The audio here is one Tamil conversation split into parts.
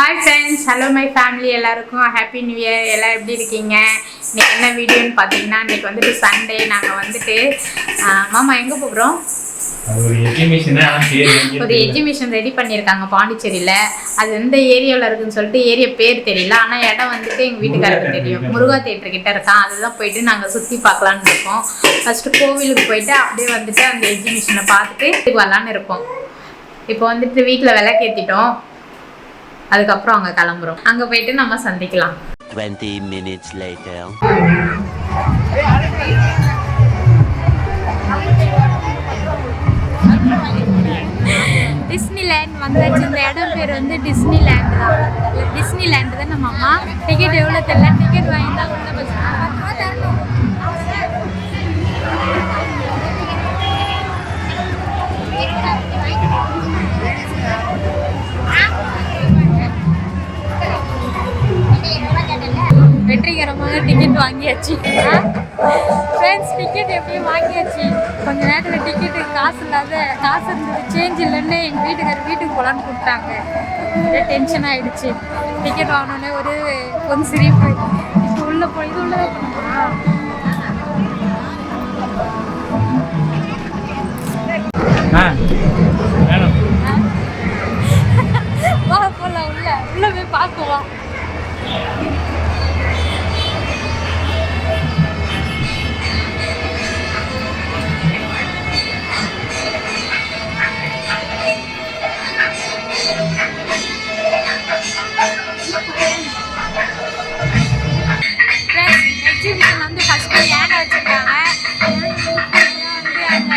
Hi friends, hello my family, எல்லாருக்கும் happy new year. எல்லாரும் எப்படி இருக்கீங்க? இன்னைக்கு என்ன வீடியோன்னு பாத்தீங்கன்னா இன்னைக்கு வந்துட்டு சண்டே நாங்க வந்துட்டு மாமா எங்க போறோம்? ஒரு எஜிபிஷன் ரெடி பண்ணிருக்காங்க பாண்டிச்சேரியில. அது எந்த ஏரியால இருக்குன்னு சொல்லிட்டு ஏரியா பேர் தெரியல. ஆனா இடம் வந்துட்டு எங்க வீட்டுக்காரருக்கு தெரியும். முருகா தியேட்டர் கிட்ட இருக்கான். அதுதான் போயிட்டு நாங்க சுத்தி பார்க்கலாம்னு இருக்கோம். ஃபர்ஸ்ட் கோவிலுக்கு போயிட்டு அப்படியே வந்துட்டு அந்த எஜிபிஷனை பார்த்துட்டு வரலான்னு இருக்கோம். இப்போ வந்துட்டு வீட்டில் விளக்கேற்றிட்டோம். அதுக்கப்புறம் அங்கே கிளம்புறோம். அங்கே போயிட்டு நம்ம சந்திக்கலாம். 20 minutes later. டிஸ்னிலேண்ட் வந்தாச்சு. இந்த இடம் பேர் வந்து டிஸ்னிலேண்ட் தான். டிஸ்னிலேண்ட் தான். நம்ம அம்மா டிக்கெட் எவ்வளோ தெரியல, டிக்கெட் வாங்கி தான் உள்ள பஸ் வெற்றிகரமாக டிக்கெட் வாங்கியாச்சு. ஃப்ரெண்ட்ஸ் டிக்கெட் எப்படியும் வாங்கியாச்சு. கொஞ்ச நேரத்தில் டிக்கெட்டு காசு இருந்தது, சேஞ்ச் இல்லைன்னு எங்கள் வீட்டுக்கு போகலான்னு கூப்பிட்டாங்க. ஒரே டென்ஷன் ஆகிடுச்சு. டிக்கெட் வாங்கினோடனே கொஞ்சம் சிரிப்பு. இப்போ உள்ளே போய் இது உள்ளே போகலாம். உள்ள போய் பார்க்குவோம். எக்ஸிபிஷன் வந்து ஃபர்ஸ்ட் யானை வச்சிருக்காங்க. அந்த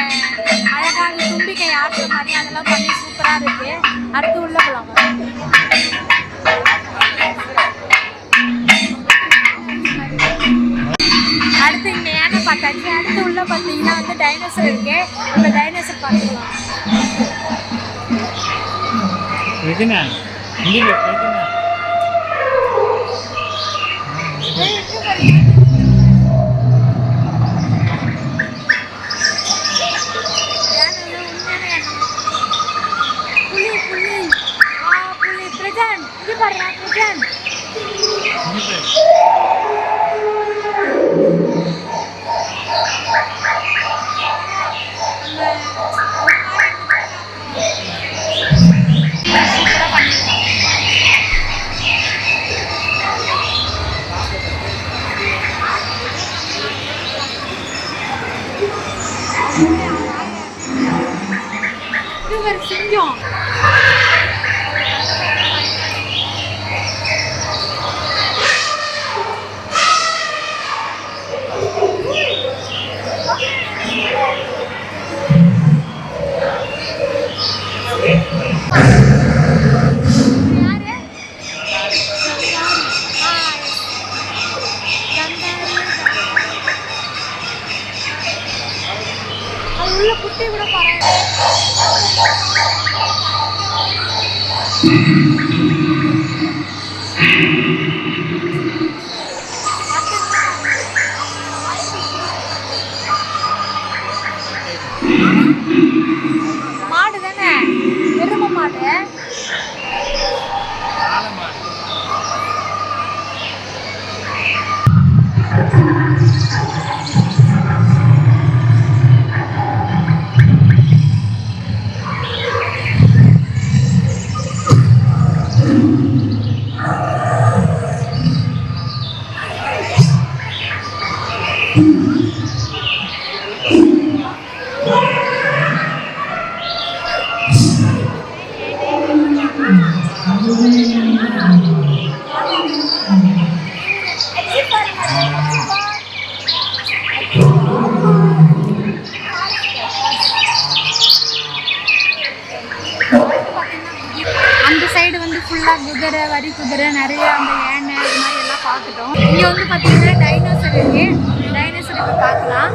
அழகாக தும்பிக்கை ஆடுற மாதிரி அதெல்லாம் பண்ணி சூப்பராக இருக்கு. அடுத்து உள்ள போகலாம். அடுத்து இங்கே யானை பார்த்தாச்சு. அடுத்து உள்ள பார்த்தீங்கன்னா வந்து டைனோசர் இருக்கு. அந்த டைனோசர் பார்த்துக்கலாம். சிங்கம் உள்ள குட்டி கூட பரவாயில்ல. மாடு தானே, எருமை மாடு. அந்த சைடு வந்து ஃபுல்லாக குதிரை, வரி குதிரை, நிறைய அந்த யானை அது மாதிரி எல்லாம் பார்த்துட்டோம். இங்கே வந்து பார்த்தீங்கன்னா டைனோசர் இருக்கு. டைனோசர் இப்போ பார்க்கலாம்.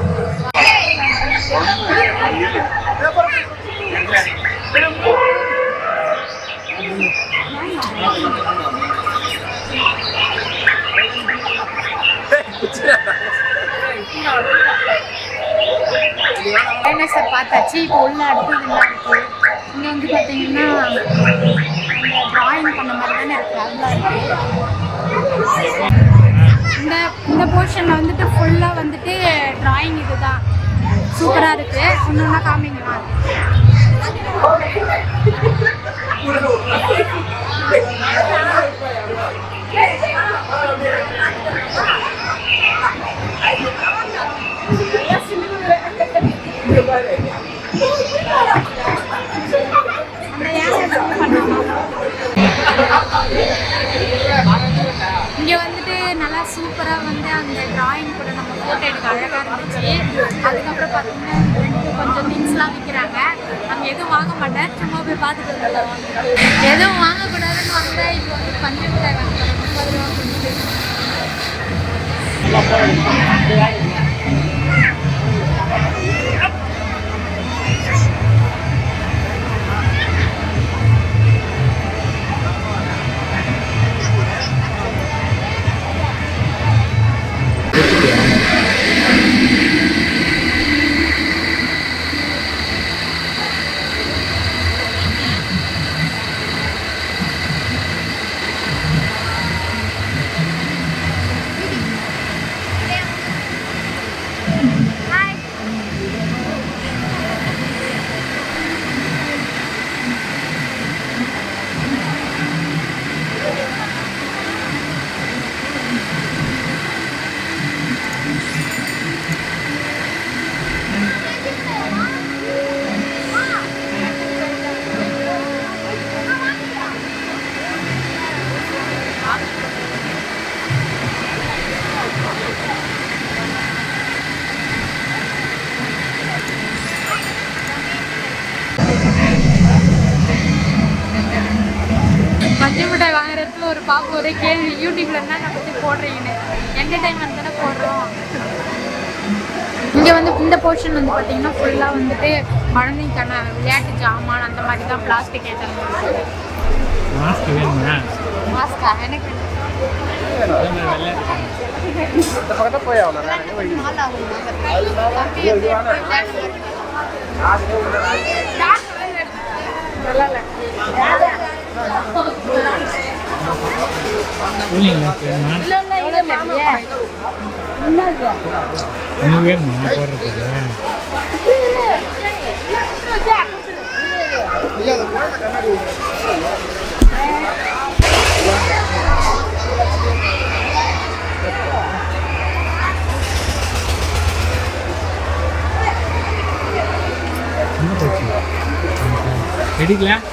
டைனோசர் பார்த்தாச்சு. இப்போ உள்ள அடுத்தது எல்லாம் இருக்கு. இங்கே வந்து பார்த்தீங்கன்னா டிராயிங் பண்ண மாதிரி தானே இருக்குது, அதெல்லாம் இருக்குது. இந்த போர்ஷனில் வந்துட்டு ஃபுல்லாக வந்துட்டு ட்ராயிங் இது தான் சூப்பராக இருக்குது. ஒன்று ஒன்றா காமிங்களா? இங்கே வந்துட்டு நல்லா சூப்பராக வந்து அந்த டிராயிங் கூட நம்ம ஃபோட்டோ எடுக்க அழகாக இருந்துச்சு. அதுக்கப்புறம் பார்த்தீங்கன்னா கொஞ்சம் திங்ஸ்லாம் விற்கிறாங்க. அங்கே எதுவும் வாங்க மாட்டேன், சும்மா போய் பார்த்துட்டு வந்துடலாம். எதுவும் வாங்கக்கூடாதுன்னு வந்தால் இப்போ வந்து பஞ்சு மிட்டாய் வாங்க 30 ரூபா கொடுத்து. பஞ்சு மிட்டாய் வாங்குறதுக்கு ஒரு பாப்பு ஒரே கேள்வி, யூடியூப்ல என்ன பற்றி போடுறீங்கன்னு. என்டர்டைன்மெண்ட் தானே போடுறோம். இங்கே வந்து இந்த போர்ஷன் வந்து பார்த்தீங்கன்னா ஃபுல்லாக வந்துட்டு குழந்தைக்கான விளையாட்டு ஜாமான் அந்த மாதிரி தான் பிளாஸ்டிக் ஐட்டம். மாஸ்க் வேணுமா? மாஸ்கா எனக்கு எடுக்கலாம்.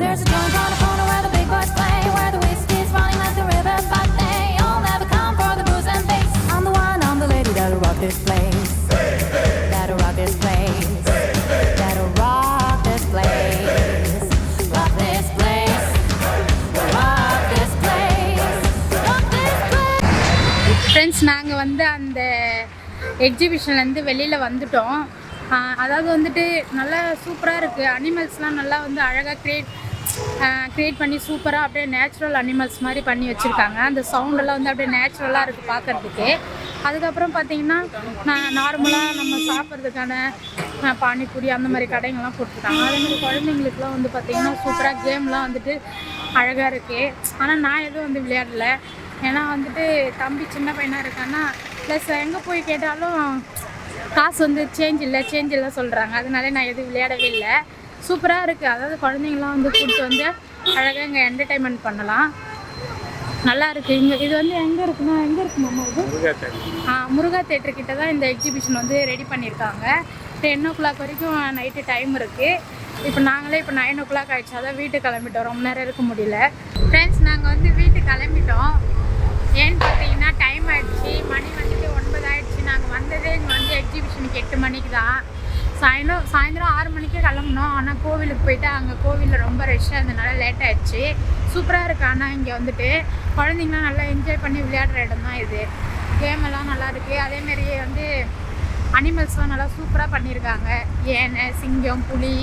There's a joint on the corner where the big boys play, where the whiskey's running like the river, but they all never come for the booze and bass. I'm the one, I'm the lady that'll rock this place, that'll rock this place, that'll rock this place, rock this place, rock this place, rock this place. Friends, நாங்கள் வந்து அந்த எக்ஸிபிஷன்லேருந்து வெளியில் வந்துட்டோம். அதாவது வந்துட்டு நல்லா சூப்பராக இருக்குது. அனிமல்ஸ்லாம் நல்லா வந்து அழகாக க்ரியேட் பண்ணி சூப்பராக அப்படியே நேச்சுரல் அனிமல்ஸ் மாதிரி பண்ணி வச்சுருக்காங்க. அந்த சவுண்டெல்லாம் வந்து அப்படியே நேச்சுரலாக இருக்குது பார்க்குறதுக்கு. அதுக்கப்புறம் பார்த்திங்கன்னா நார்மலாக நம்ம சாப்பிட்றதுக்கான பானிபூரி அந்த மாதிரி கடைங்கள்லாம் போட்டுருக்காங்க. அதேமாதிரி குழந்தைங்களுக்குலாம் வந்து பார்த்திங்கன்னா சூப்பராக கேம்லாம் வந்துட்டு அழகாக இருக்குது. ஆனால் நான் எதுவும் வந்து விளையாடல, ஏன்னா வந்துட்டு தம்பி சின்ன பையனாக இருக்கான்னா, ப்ளஸ் எங்கே போய் கேட்டாலும் காசு வந்து சேஞ்ச் இல்லை சொல்கிறாங்க. அதனால நான் எதுவும் விளையாடவே இல்லை. சூப்பராக இருக்குது. அதாவது குழந்தைங்களாம் வந்து கூப்பிட்டு வந்து அழகாக இங்கே என்டர்டைன்மெண்ட் பண்ணலாம். நல்லா இருக்குது. இங்கே இது வந்து எங்கே இருக்குமா இது முருகா தேட்டர்கிட்ட தான் இந்த எக்ஸிபிஷன் வந்து ரெடி பண்ணியிருக்காங்க. 10 o'clock வரைக்கும் நைட்டு டைம் இருக்குது. இப்போ நாங்களே இப்போ 9 o'clock ஆகிடுச்சு. அதான் வீட்டுக்கு கிளம்பிட்டோம். ரொம்ப நேரம் இருக்க முடியல. ஃப்ரெண்ட்ஸ், நாங்கள் வந்து வீட்டுக்கு கிளம்பிட்டோம். ஏன்னு பார்த்தீங்கன்னா டைம் ஆகிடுச்சு. மணி வந்துட்டு 9 ஆகிடுச்சு. நாங்கள் வந்ததே இங்கே வந்து எக்ஸிபிஷனுக்கு 8 மணிக்கு தான். ஸோ சாயந்தரம் 6 மணிக்கே கிளம்புனோம். ஆனால் கோவிலுக்கு போயிட்டு அங்கே கோவிலில் ரொம்ப ரஷ்ஷாக இருந்ததுனால லேட் ஆகிடுச்சு. சூப்பராக இருக்குது. ஆனால் இங்கே வந்துட்டு குழந்தைங்களாம் நல்லா என்ஜாய் பண்ணி விளையாடுற இடம் தான் இது. கேம் எல்லாம் நல்லா இருக்குது. அதேமாரியே வந்து அனிமல்ஸ்லாம் நல்லா சூப்பராக பண்ணியிருக்காங்க. யானை, சிங்கம், புலி,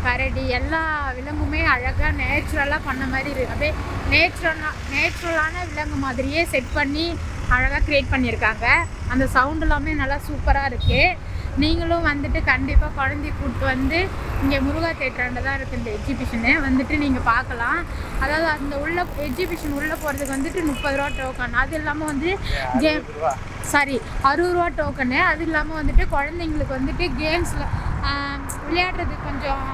கரடி எல்லா விலங்குமே அழகாக நேச்சுரலாக பண்ண மாதிரி இருக்குது. அப்படியே நேச்சுரலான விலங்கு மாதிரியே செட் பண்ணி அழகாக க்ரியேட் பண்ணியிருக்காங்க. அந்த சவுண்ட் எல்லாமே நல்லா சூப்பராக இருக்குது. நீங்களும் வந்துட்டு கண்டிப்பாக குழந்தைய கூப்பிட்டு வந்து இங்கே முருகா தேட்டராண்ட தான் இருக்குது இந்த எக்ஸிபிஷனு. வந்துட்டு நீங்கள் பார்க்கலாம். அதாவது அந்த எக்ஸிபிஷன் உள்ளே போகிறதுக்கு வந்துட்டு 30 ரூபா டோக்கன். அது இல்லாமல் வந்து 60 ரூபா டோக்கனு. அது இல்லாமல் வந்துட்டு குழந்தைங்களுக்கு வந்துட்டு கேம்ஸில் விளையாடுறதுக்கு கொஞ்சம்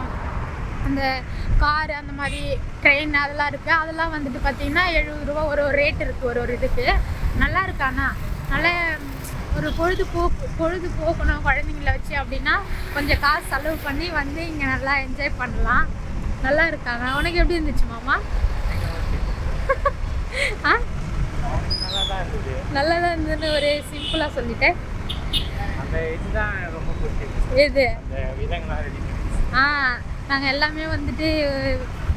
அந்த காரு அந்த மாதிரி ட்ரெயின் அதெல்லாம் இருக்குது. அதெல்லாம் வந்துட்டு பார்த்திங்கன்னா 70 ரூபா ஒரு ரேட் இருக்குது ஒரு இதுக்கு. நல்லா இருக்கு. ஆனால் நல்ல ஒரு பொழுதுபோக்கணும் குழந்தைங்கள வச்சு அப்படின்னா கொஞ்சம் காசு செலவு பண்ணி வந்து இங்கே நல்லா என்ஜாய் பண்ணலாம். நல்லா இருக்காங்க. உனக்கு எப்படி இருந்துச்சு மாமா? நல்லா தான் இருந்ததுன்னு ஒரு சிம்பிளாக சொல்லிட்டேன். எது? நாங்கள் எல்லாமே வந்துட்டு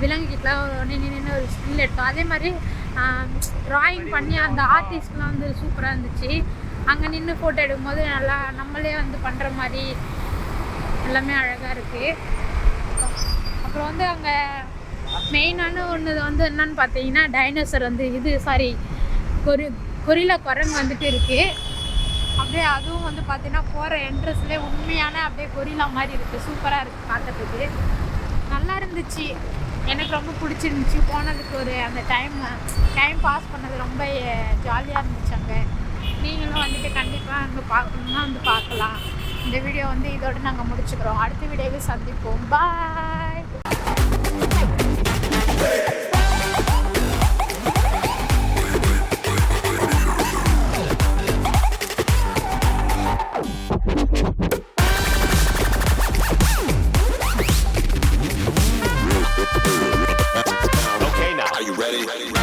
விலங்குக்கிட்டலாம் நின்று ஒரு ஸ்டில் எடுத்தோம். அதே மாதிரி ட்ராயிங் பண்ணி அந்த ஆர்டிஸ்ட்லாம் வந்து சூப்பராக இருந்துச்சு. அங்கே நின்று ஃபோட்டோ எடுக்கும்போது நல்லா நம்மளே வந்து பண்ணுற மாதிரி எல்லாமே அழகாக இருக்குது. அப்புறம் வந்து அங்கே மெயினான ஒன்று வந்து என்னன்னு பார்த்தீங்கன்னா டைனோசர் வந்து கொரில்லா குரங்கு வந்துட்டு இருக்குது. அப்படியே அதுவும் வந்து பார்த்தீங்கன்னா போகிற என்ட்ரன்ஸ்லேயே உண்மையான அப்படியே கொரில்லா மாதிரி இருக்குது. சூப்பராக இருக்குது பார்க்கறதுக்கு. நல்லா இருந்துச்சு. எனக்கு ரொம்ப பிடிச்சிருந்துச்சி. போனதுக்கு ஒரு அந்த டைம் பாஸ் பண்ணது ரொம்ப ஜாலியாக இருந்துச்சு. அங்கே நீங்களும் வந்துட்டு கண்டிப்பாக அங்கே பார்க்கணுன்னா வந்து பார்க்கலாம். இந்த வீடியோ வந்து இதோடு நாங்கள் முடிச்சுக்கிறோம். அடுத்த வீடியோவில் சந்திப்போம். பாய். Are you ready?